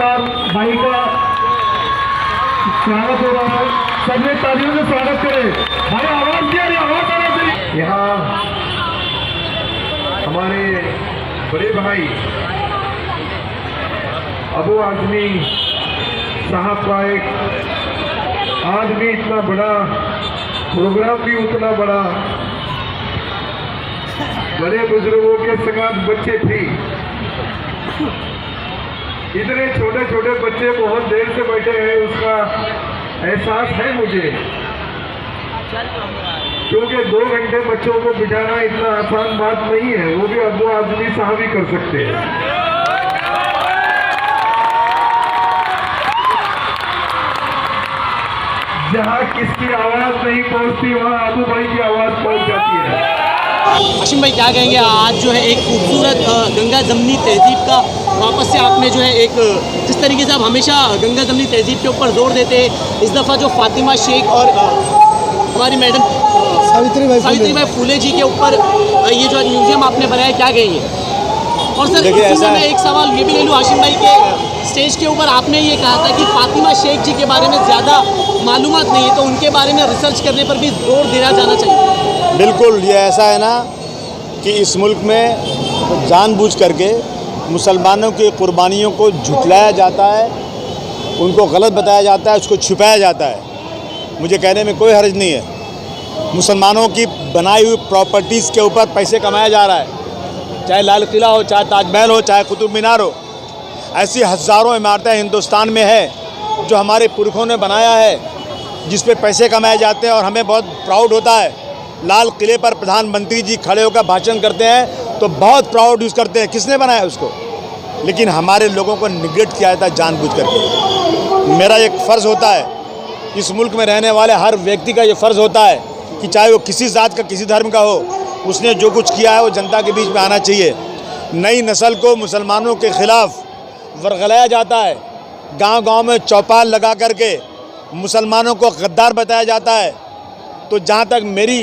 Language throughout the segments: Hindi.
सत्तार भाई का स्वागत हो रहा है। सबने तालियों से स्वागत करें। भाई आवाज दिया, आवाज आना चाहिए। यहाँ हमारे बड़े भाई अबू आजमी साहब का एक आज भी इतना बड़ा प्रोग्राम भी उतना बड़ा, बड़े बुजुर्गों के संग बच्चे थी, इतने छोटे छोटे बच्चे बहुत देर से बैठे हैं, उसका एहसास है मुझे, क्योंकि 2 घंटे बच्चों को बिठाना इतना आसान बात नहीं है। वो भी अबू आजमी साहब ही कर सकते हैं। जहाँ किसकी आवाज नहीं पहुंचती वहाँ अबू भाई की आवाज पहुंच जाती है। हाशिम भाई क्या कहेंगे, आज जो है एक खूबसूरत गंगा जमनी तहजीब का वापस से आपने जो है एक, जिस तरीके से आप हमेशा गंगा जमनी तहजीब के ऊपर जोर देते हैं, इस दफ़ा जो फातिमा शेख और हमारी मैडम सावित्रीबाई फुले जी के ऊपर ये जो म्यूजियम आपने बनाया, क्या कहेंगे? और सर इसी में मैं एक सवाल ये भी ले लूँ हाशिम भाई के, स्टेज के ऊपर आपने ये कहा था कि फातिमा शेख जी के बारे में ज़्यादा मालूमात नहीं है, तो उनके बारे में रिसर्च करने पर भी जोर दिया जाना चाहिए। बिल्कुल, ये ऐसा है ना कि इस मुल्क में जानबूझ करके मुसलमानों की कुर्बानियों को झुठलाया जाता है, उनको गलत बताया जाता है, उसको छुपाया जाता है। मुझे कहने में कोई हर्ज नहीं है। मुसलमानों की बनाई हुई प्रॉपर्टीज़ के ऊपर पैसे कमाया जा रहा है, चाहे लाल किला हो, चाहे ताजमहल हो, चाहे कुतुब मीनार हो। ऐसी हज़ारों इमारतें हिंदुस्तान में है जो हमारे पुरखों ने बनाया है, जिस पे पैसे कमाए जाते हैं, और हमें बहुत प्राउड होता है। लाल किले पर प्रधानमंत्री जी खड़े होकर भाषण करते हैं तो बहुत प्राउड यूज़ करते हैं, किसने बनाया उसको। लेकिन हमारे लोगों को निगलेक्ट किया जाता है जानबूझ करके। मेरा एक फ़र्ज़ होता है, इस मुल्क में रहने वाले हर व्यक्ति का ये फ़र्ज़ होता है कि चाहे वो किसी ज़ात का, किसी धर्म का हो, उसने जो कुछ किया है वो जनता के बीच में आना चाहिए। नई नस्ल को मुसलमानों के ख़िलाफ़ वर्गलाया जाता है, गांव-गांव में चौपाल लगा करके मुसलमानों को गद्दार बताया जाता है। तो जहाँ तक मेरी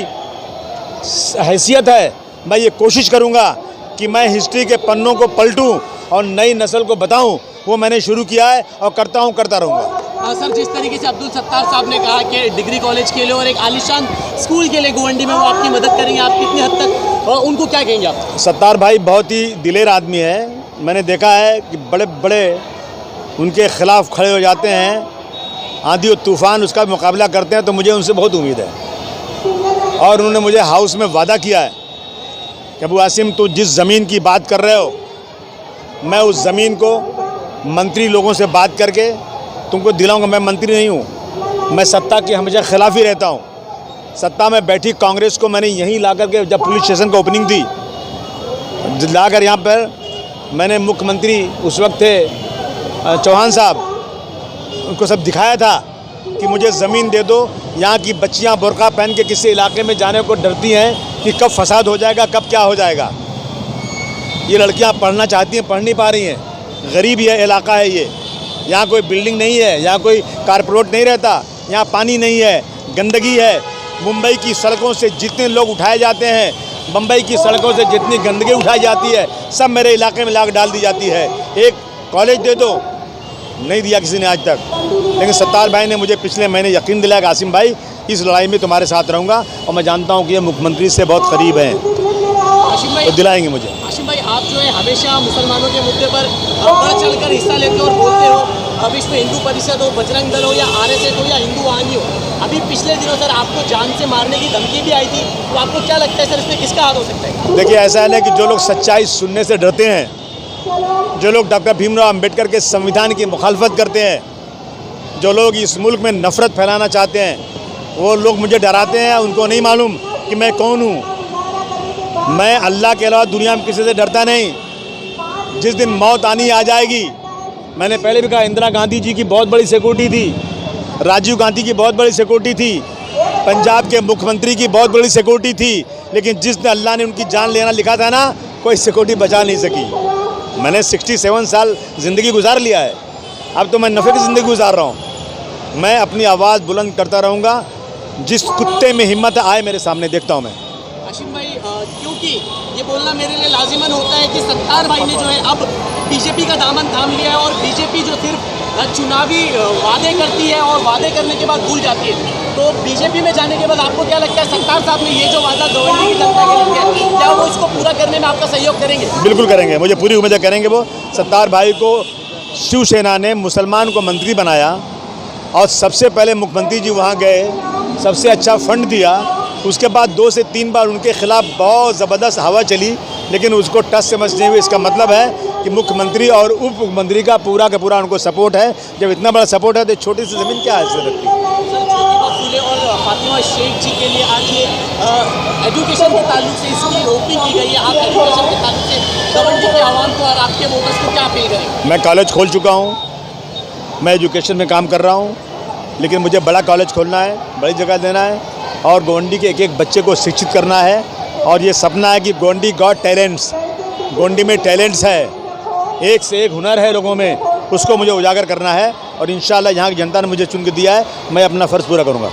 हैसियत है, मैं ये कोशिश करूँगा कि मैं हिस्ट्री के पन्नों को पलटूँ और नई नस्ल को बताऊँ। वो मैंने शुरू किया है और करता हूँ, करता रहूँगा। सर, जिस तरीके से अब्दुल सत्तार साहब ने कहा कि डिग्री कॉलेज के लिए और एक आलिशान स्कूल के लिए गोवंडी में वो आपकी मदद करेंगे, आप कितनी हद तक, और उनको क्या कहेंगे आप? सत्तार भाई बहुत ही दिलेर आदमी है। मैंने देखा है कि बड़े बड़े उनके ख़िलाफ़ खड़े हो जाते हैं, आंधी और तूफ़ान उसका मुकाबला करते हैं, तो मुझे उनसे बहुत उम्मीद है। और उन्होंने मुझे हाउस में वादा किया है कि अबू आसिम, तो जिस ज़मीन की बात कर रहे हो, मैं उस ज़मीन को मंत्री लोगों से बात करके तुमको दिलाऊंगा। मैं मंत्री नहीं हूँ, मैं सत्ता के हमेशा ख़िलाफ़ ही रहता हूँ। सत्ता में बैठी कांग्रेस को मैंने यहीं ला करके, जब पुलिस स्टेशन का ओपनिंग थी, लाकर यहाँ पर मैंने मुख्यमंत्री उस वक्त थे चौहान साहब, उनको सब दिखाया था कि मुझे ज़मीन दे दो। यहाँ की बच्चियाँ बुर्का पहन के किसी इलाके में जाने को डरती हैं कि कब फसाद हो जाएगा, कब क्या हो जाएगा। ये लड़कियाँ पढ़ना चाहती हैं, पढ़ नहीं पा रही हैं। गरीब ये इलाका है, ये यहाँ कोई बिल्डिंग नहीं है, यहाँ कोई कारपोरेट नहीं रहता, यहाँ पानी नहीं है, गंदगी है। मुंबई की सड़कों से जितने लोग उठाए जाते हैं, मुंबई की सड़कों से जितनी गंदगी उठाई जाती है, सब मेरे इलाके में लाकर डाल दी जाती है। एक कॉलेज दे दो, नहीं दिया किसी ने आज तक। लेकिन सत्तार भाई ने मुझे पिछले महीने यकीन दिलाया कि आसिम भाई, इस लड़ाई में तुम्हारे साथ रहूँगा, और मैं जानता हूँ कि ये मुख्यमंत्री से बहुत करीब हैं, तो दिलाएंगे मुझे। हाशिम भाई, आप जो है हमेशा मुसलमानों के मुद्दे पर बढ़ चढ़कर हिस्सा लेते हो और बोलते हो। अब इसमें हिंदू परिषद हो, बजरंग दल हो, या RSS हो, या हिंदू वाहिनी हो, अभी पिछले दिनों सर आपको जान से मारने की धमकी भी आई थी, तो आपको क्या लगता है सर, इसमें किसका हाथ हो सकता है? देखिए, ऐसा है ना कि जो लोग सच्चाई सुनने से डरते हैं, जो लोग डॉक्टर भीमराव अंबेडकर के संविधान की मुखालफत करते हैं, जो लोग इस मुल्क में नफ़रत फैलाना चाहते हैं, वो लोग मुझे डराते हैं। उनको नहीं मालूम कि मैं कौन हूँ। मैं अल्लाह के अलावा दुनिया में किसी से डरता नहीं। जिस दिन मौत आनी आ जाएगी, मैंने पहले भी कहा, इंदिरा गांधी जी की बहुत बड़ी सिक्योरिटी थी, राजीव गांधी की बहुत बड़ी सिक्योरिटी थी, पंजाब के मुख्यमंत्री की बहुत बड़ी सिक्योरिटी थी, लेकिन जिस दिन अल्लाह ने उनकी जान लेना लिखा था ना, कोई सिक्योरिटी बचा नहीं सकी। मैंने 67 साल ज़िंदगी गुजार लिया है, अब तो मैं नफ़े की ज़िंदगी गुजार रहा हूँ। मैं अपनी आवाज़ बुलंद करता रहूँगा। जिस कुत्ते में हिम्मत आए मेरे सामने, देखता हूँ मैं। हाशिम भाई, क्योंकि ये बोलना मेरे लिए लाजिमन होता है कि सत्तार भाई ने जो है अब बीजेपी का दामन थाम लिया है, और बीजेपी जो सिर्फ चुनावी वादे करती है और वादे करने के बाद भूल जाती है। तो बीजेपी में जाने के बाद आपको क्या लगता है, सत्तार साहब ने ये जो वादा गवर्नमेंट की जनता के लिए किया, क्या वो इसको पूरा करने में आपका सहयोग करेंगे? बिल्कुल करेंगे, मुझे पूरी उम्मीद है करेंगे वो। सत्तार भाई को शिवसेना ने मुसलमान को मंत्री बनाया और सबसे पहले मुख्यमंत्री जी वहाँ गए, सबसे अच्छा फंड दिया। उसके बाद 2 से 3 बार उनके खिलाफ बहुत ज़बरदस्त हवा चली, लेकिन उसको टच समझते हुए इसका मतलब है कि मुख्यमंत्री और उप मुख्यमंत्री का पूरा उनको सपोर्ट है। जब इतना बड़ा सपोर्ट है तो छोटी सी ज़मीन क्या हैसियत रखती है। ज्योतिबा फुले और फातिमा शेख जी के लिए आज ये एजुकेशन के ताल्लुक से इसकी ओपनिंग की गई है। आप एजुकेशन के ताल्लुक से गवर्नमेंट के आवाम को और आपके वोटर्स को क्या अपील करेंगे? मैं कॉलेज खोल चुका हूँ, मैं एजुकेशन में काम कर रहा हूँ, लेकिन मुझे बड़ा कॉलेज खोलना है, बड़ी जगह देना है और गोंडी के एक एक बच्चे को शिक्षित करना है। और ये सपना है कि गोंडी गॉट टैलेंट्स, गोंडी में टैलेंट्स है, एक से एक हुनर है लोगों में, उसको मुझे उजागर करना है। और इंशाल्लाह यहाँ की जनता ने मुझे चुन के दिया है, मैं अपना फ़र्ज़ पूरा करूँगा।